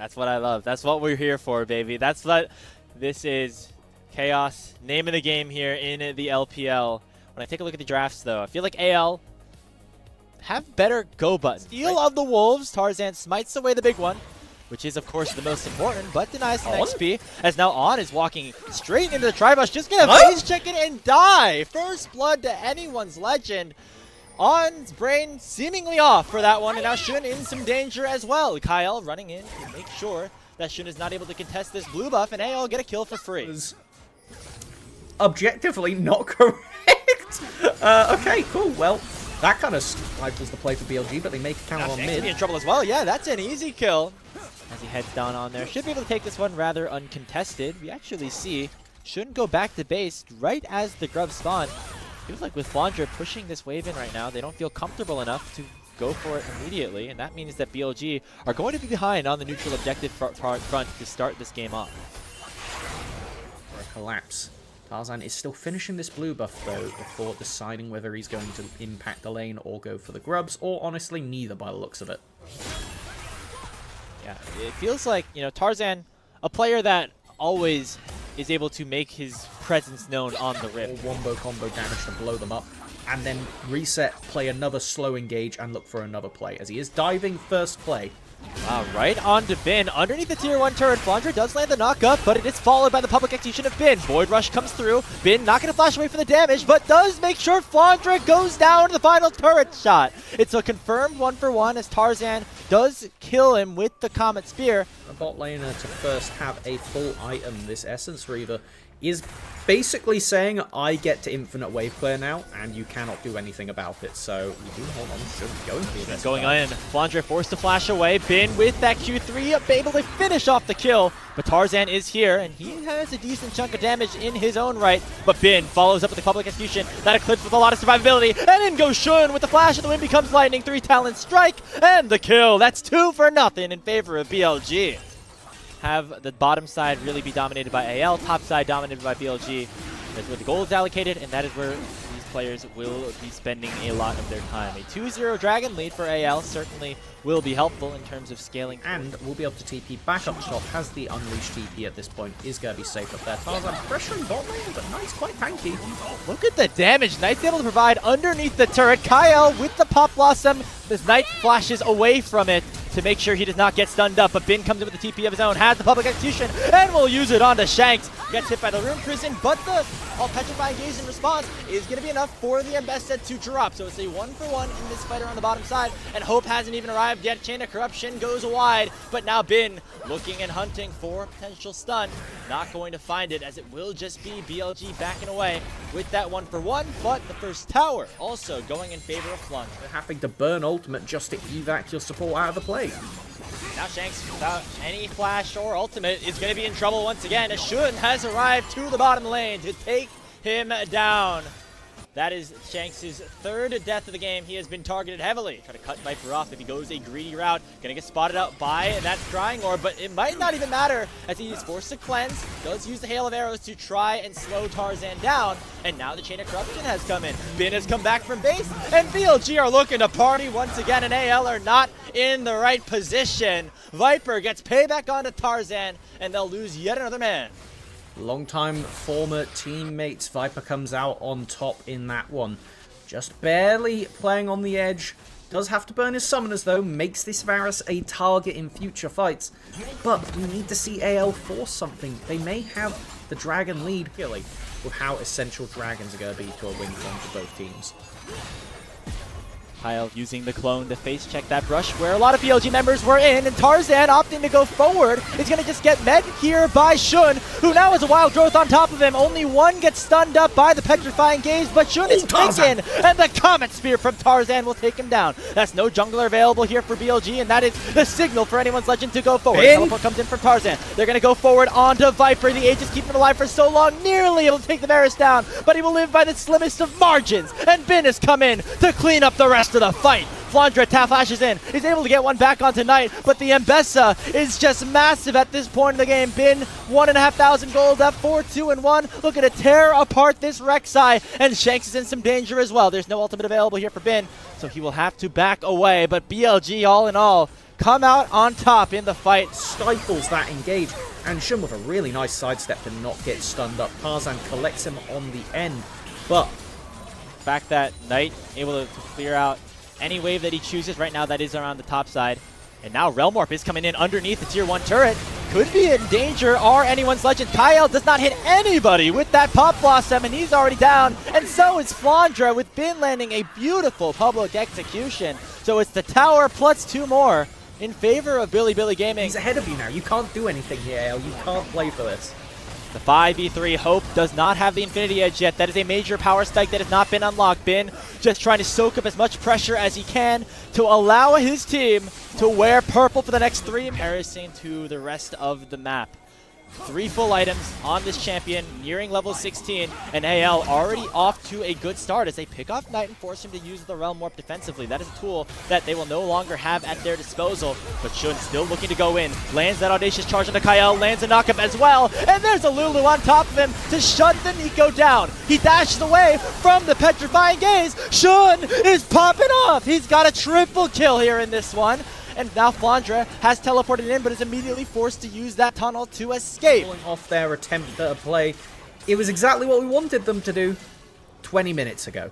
That's what I love. That's what we're here for, baby. That's what this is. Chaos, name of the game here in the LPL. When I take a look at the drafts, though, I feel like AL have better go buttons. Steal of the Wolves. Tarzan smites away the big one, which is, of course, the most important, but denies some XP. As now On is walking straight into the Tribush, just going to face check it and die. First blood to anyone's legend. On's brain seemingly off for that one, and now Shun in some danger as well. Kyle running in to make sure that Shun is not able to contest this blue buff, and AL get a kill for free. Objectively not correct. Okay, cool. Well, that kind of was the play for BLG, but they make a counter on mid. Be in trouble as well. Yeah, that's an easy kill. As he heads down on there, should be able to take this one rather uncontested. We actually see Shun go back to base right as the grubs spawn. Feels like with Flandre pushing this wave in right now, they don't feel comfortable enough to go for it immediately, and that means that BLG are going to be behind on the neutral objective front to start this game off. For a collapse. Tarzan is still finishing this blue buff, though, before deciding whether he's going to impact the lane or go for the grubs, or honestly, neither by the looks of it. Yeah, it feels like, you know, Tarzan, a player that always is able to make his presence known on the rip. Or wombo combo damage to blow them up, and then reset, play another slow engage, and look for another play, as he is diving first play. Wow, right on to Bin. Underneath the tier 1 turret, Flandre does land the knock-up, but it is followed by the public execution of Bin. Void Rush comes through. Bin not going to flash away for the damage, but does make sure Flandre goes down to the final turret shot. It's a confirmed 1-for-1 as Tarzan does kill him with the Comet Spear. A bot laner to first have a full item, this Essence Reaver, is basically saying, I get to infinite wave clear now, and you cannot do anything about it. So, you do hold on, shouldn't be going for your best. Going in, Flandre forced to flash away. Bin with that Q3, able to finish off the kill. But Tarzan is here, and he has a decent chunk of damage in his own right. But Bin follows up with the public execution. That eclipse with a lot of survivability. And in goes Shun with the flash, and the wind becomes lightning. 3 talent strike, and the kill. That's 2-0 in favor of BLG. Have the bottom side really be dominated by AL, top side dominated by BLG. That's where the gold is allocated, and that is where these players will be spending a lot of their time. A 2-0 Dragon lead for AL certainly will be helpful in terms of scaling. And we'll be able to TP back up top, has the Unleashed TP at this point, is going to be safe up there. Tarzan pressuring bot lane, but Knight's quite tanky. Look at the damage Knight's able to provide underneath the turret. Kyle with the Pop Blossom, this Knight flashes away from it to make sure he does not get stunned up, but Bin comes in with the TP of his own, has the public execution, and will use it onto Shanks. Gets hit by the Rune Prison, but the Petrifying Gaze in response is going to be enough for the Ambessa to drop. So it's a 1-for-1 in this fight around the bottom side, and Hope hasn't even arrived yet. Chain of Corruption goes wide, but now Bin looking and hunting for a potential stun. Not going to find it, as it will just be BLG backing away with that 1-for-1, but the first tower also going in favor of Flung. They're having to burn ultimate just to evac your support out of the play. Now Shanks, without any flash or ultimate, is going to be in trouble once again, as Shun has arrived to the bottom lane to take him down. That is Shanks' 3rd death of the game. He has been targeted heavily. Try to cut Viper off if he goes a greedy route. Gonna get spotted out by that Scrying Orb, but it might not even matter as he is forced to cleanse. Does use the Hail of Arrows to try and slow Tarzan down. And now the Chain of Corruption has come in. Bin has come back from base, and BLG are looking to party once again, and AL are not in the right position. Viper gets payback onto Tarzan, and they'll lose yet another man. Longtime former teammates, Viper comes out on top in that one. Just barely playing on the edge. Does have to burn his summoners though, makes this Varus a target in future fights. But we need to see AL force something. They may have the Dragon lead, really, with how essential Dragons are going to be to a win for both teams. Kyle using the clone to face check that brush where a lot of BLG members were in, and Tarzan opting to go forward. He's going to just get met here by Shun, who now has a wild growth on top of him. Only one gets stunned up by the Petrifying Gaze, but Shun is taken, and the Comet Spear from Tarzan will take him down. That's no jungler available here for BLG, and that is the signal for anyone's legend to go forward. Teleport comes in from Tarzan. They're going to go forward onto Viper. The Aegis keeping him alive for so long, nearly able to take the Varus down, but he will live by the slimmest of margins, and Bin has come in to clean up the rest of the fight. Flandre flashes in. He's able to get one back on tonight, but the Ambessa is just massive at this point in the game. Bin 1,500 gold up 4-2-1. Looking to tear apart this Rek'Sai, and Shanks is in some danger as well. There's no ultimate available here for Bin, so he will have to back away. But BLG, all in all, come out on top in the fight. Stifles that engage, and Shun with a really nice sidestep to not get stunned up. Tarzan collects him on the end, but The fact that Knight able to clear out any wave that he chooses right now that is around the top side. And now Relmorph is coming in underneath the tier 1 turret. Could be in danger. Are anyone's legend? Kyle does not hit anybody with that Pop Blossom, and he's already down. And so is Flandra, with Bin landing a beautiful public execution. So it's the tower plus 2 more in favor of Bilibili Gaming. he's ahead of you now. You can't do anything here, Ale. You can't play for this. The 5v3 Hope does not have the Infinity Edge yet. That is a major power spike that has not been unlocked. Bin just trying to soak up as much pressure as he can to allow his team to wear purple for the next 3. Comparison to the rest of the map. 3 full items on this champion, nearing level 16, and AL already off to a good start as they pick off Knight and force him to use the Realm Warp defensively. That is a tool that they will no longer have at their disposal, but Shun still looking to go in. Lands that audacious charge onto Kyle, lands a knockup as well, and there's a Lulu on top of him to shut the Nico down. He dashes away from the petrifying gaze. Shun is popping off. He's got a triple kill here in this one. And now Flandra has teleported in, but is immediately forced to use that tunnel to escape. Pulling off their attempt at a play. It was exactly what we wanted them to do 20 minutes ago.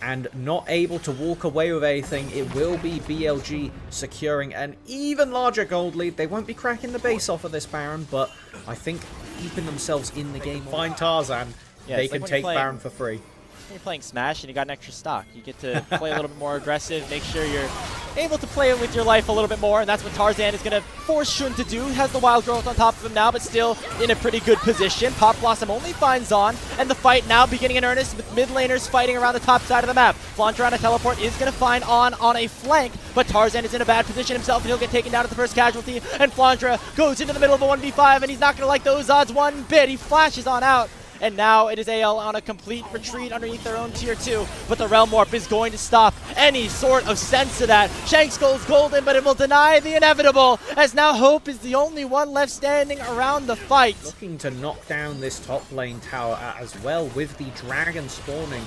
And not able to walk away with anything, it will be BLG securing an even larger gold lead. They won't be cracking the base off of this Baron, but I think keeping themselves in the game. Find Tarzan, Yeah, they it's can like take when you're Baron for free. You're playing Smash and you got an extra stock. You get to play a little bit more aggressive, make sure you're able to play it with your life a little bit more, and that's what Tarzan is going to force Shun to do. He has the Wild Growth on top of him now, but still in a pretty good position. Pop Blossom only finds on, and the fight now beginning in earnest with mid laners fighting around the top side of the map. Flandra on a teleport is going to find on a flank, but Tarzan is in a bad position himself, and he'll get taken down at the first casualty, and Flandra goes into the middle of a 1v5, and he's not going to like those odds one bit. He flashes on out. And now it is AL on a complete retreat underneath their own tier 2. But the Realm Warp is going to stop any sort of sense to that. Shanks goes golden, but it will deny the inevitable, as now Hope is the only one left standing around the fight. Looking to knock down this top lane tower as well with the dragon spawning.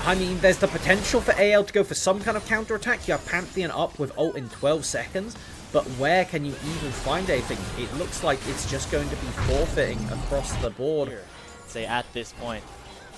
I mean, there's the potential for AL to go for some kind of counterattack. You have Pantheon up with ult in 12 seconds. But where can you even find anything? It looks like it's just going to be forfeiting across the board. Say at this point,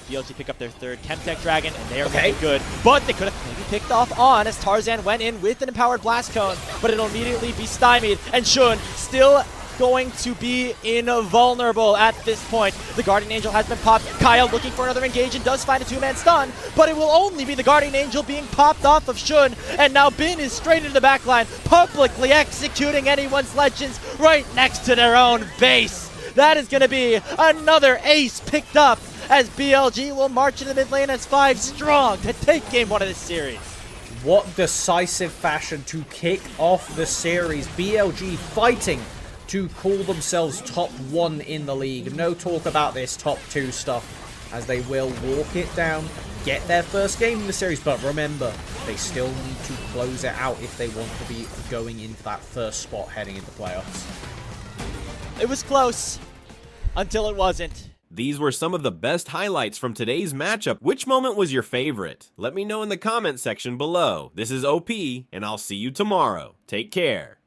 BLG pick up their 3rd Chemtech Dragon, and they are looking good. But they could have maybe picked off on as Tarzan went in with an empowered Blast Cone, but it'll immediately be stymied. And Shun still going to be invulnerable at this point. The Guardian Angel has been popped. Kyle looking for another engage and does find a 2-man stun, but it will only be the Guardian Angel being popped off of Shun, and now Bin is straight into the backline, publicly executing anyone's legends right next to their own base. That is going to be another ace picked up as BLG will march into the mid lane as 5 strong to take game 1 of this series. What decisive fashion to kick off the series. BLG fighting to call themselves top 1 in the league. No talk about this top 2 stuff, as they will walk it down, get their first game in the series. But remember, they still need to close it out if they want to be going into that first spot heading into playoffs. It was close until it wasn't. These were some of the best highlights from today's matchup. Which moment was your favorite? Let me know in the comment section below. This is OP, and I'll see you tomorrow. Take care.